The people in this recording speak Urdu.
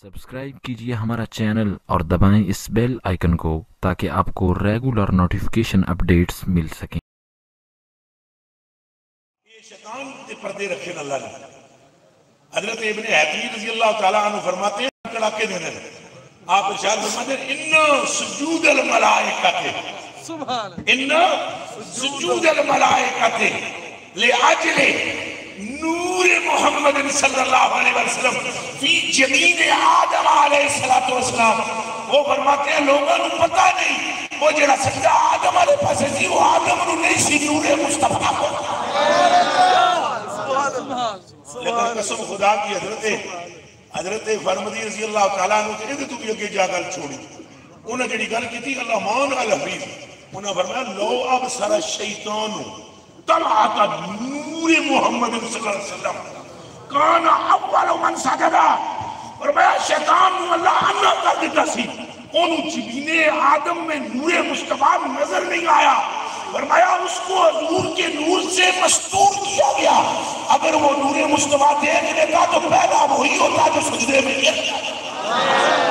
سبسکرائب کیجئے ہمارا چینل اور دبائیں اس بیل آئیکن کو تاکہ آپ کو ریگولر نوٹیفیکیشن اپڈیٹس مل سکیں۔ یہ شیطان کے پردے رکھے اللہ نے۔ حضرت ابن حاتمی رضی اللہ تعالیٰ عنہ فرماتے ہیں کڑاکے دینے ہیں، آپ ارشاد فرماتے ہیں ان سجود الملائکۃ ان سجود الملائکۃ لأجل نور محمد صلی اللہ علیہ وسلم فی جبین آدم علیہ السلام۔ وہ فرماتے ہیں لوگوں نے پتہ نہیں وہ جڑا سجدہ آدم علیہ پاس سی وہ آدم نے نہیں سی نور مصطفیٰ کو، لیکن قسم خدا کی حضرت فرمدی رضی اللہ تعالیٰ عنہ کہتے تو بھی اگے جا گل چھوڑی، انہوں نے جڑی گل کی تھی اللہ مان الحفیظ، انہوں نے فرمایا لو ابصر الشیطان طلعت نور محمد صلی اللہ علیہ وسلم کان اول من سجدہ، فرمایا شیطان نے اللہ انا کر دیتا سی، انہوں جبین آدم میں نور مصطفیٰ نظر نہیں آیا، فرمایا اس کو حضور کے نور سے مستور کیا گیا، اگر وہ نور مصطفیٰ دیکھ لیتا تو پیدا وہی ہوتا جو سجدے میں گر جاتا۔